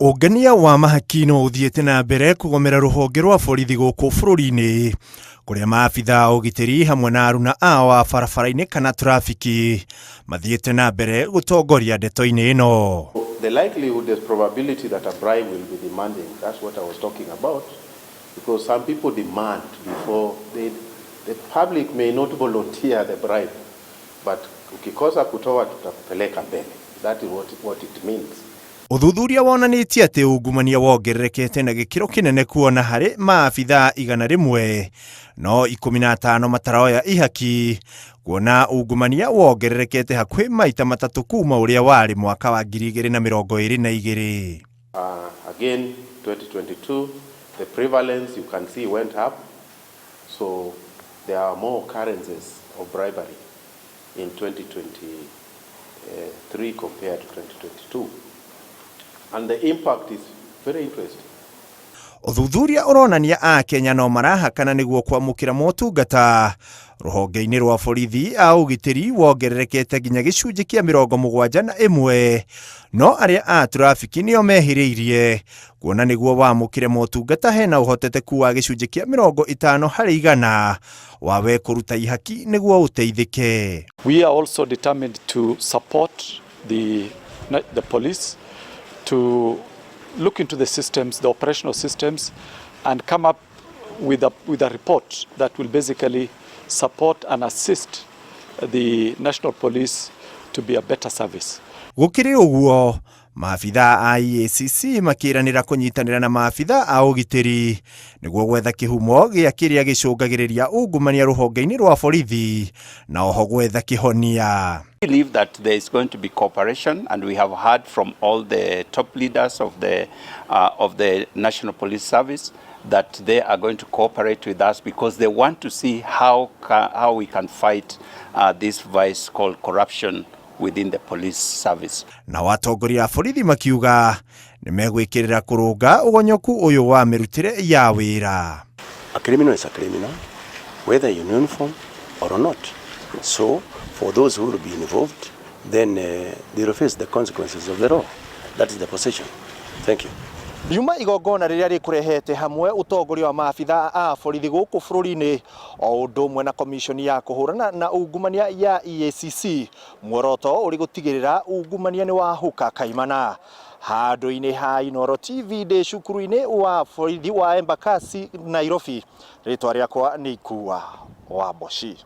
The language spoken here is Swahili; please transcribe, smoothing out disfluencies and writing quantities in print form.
Ũngania wa mahaki no ũthiĩte na mbere kũgomera rũhonge rwa borithi gũkũ bũrũri-inĩ, kũrĩa maabitha a ũgitĩri hamwe na aruna ao a barabara-inĩ kana trafiki mathiĩte na mbere gũtongoria ndeto-inĩ ĩno. The likelihood, there's probability that a bribe will be demanding. That's what I was talking about, because some people demand before the public may not volunteer the bribe, but ukikosa kutoa tutakupeleka mbele. That is what it means. Ũthuthuria wonanĩtie atĩ ungumania wongererekete na gĩkĩro kĩnene kuona harĩ maabitha 100 no 15 mataraoya ihaki, kuona ungumania wongererekete hakuhĩ maita matatũ kuma ũrĩa warĩ mwaka wa 2022. Again, 2022, the prevalence you can see went up, so there are more occurrences of bribery in 2023 compared to 2022. And the impact is very interesting. Ũthuthuria ũronania a Kenya no marahakana nĩguo kwamũkĩra motungata rũhonge-inĩ rwa borithi a ũgitĩri wongererekete nginya gĩcunjĩ kĩa 71, no arĩa a trafiki nĩo mehĩrĩirie, kuona nĩguo wamũkĩre motungata hena ũhoteteku wa gĩcunjĩ kĩa 50% wawe kũruta ihaki nĩguo ũteithĩke. We are also determined to support the police to look into the systems, the operational systems, and come up with a report that will basically support and assist the national police to be a better service. Gũkĩrĩ ũguo, maabitha a EACC makĩranĩra kũnyitanĩra na maabitha a ũgitĩri nĩguo gwetha kĩhumo gĩa kĩrĩa gĩcũngagĩrĩria ungumania rũhonge-inĩ rwa borithi na oho gwetha kĩhonia. We believe that there is going to be cooperation, and we have heard from all the top leaders of the National Police Service that they are going to cooperate with us because they want to see how we can fight this vice called corruption within the police service. Na watongoria a borithi makiuga nĩ megwĩkĩrĩra kũrũnga ũgonyoku ũyũ wa mĩrutĩre ya wĩra. A criminal is a criminal, whether in uniform or not. So, for those who will be involved, then they will face the consequences of the law. That is the position. Thank you. Yuma igongona rĩrĩa rĩkũrehete hamwe ũtongoria wa maabitha a borithi gũkũ bũrũri-inĩ o ũndũ ũmwe na komishoni ya kũhũrana na ungumania ya EACC, muoroto ũrĩ gũtigĩrĩra ungumania nĩ wahuka kaimana. Handũ-inĩ ha Inooro TV ndĩ cukuru-inĩ wa borithi wa Embakasi, Nairobi, rĩtwa rĩakwa nĩ Ikua wa Boshi.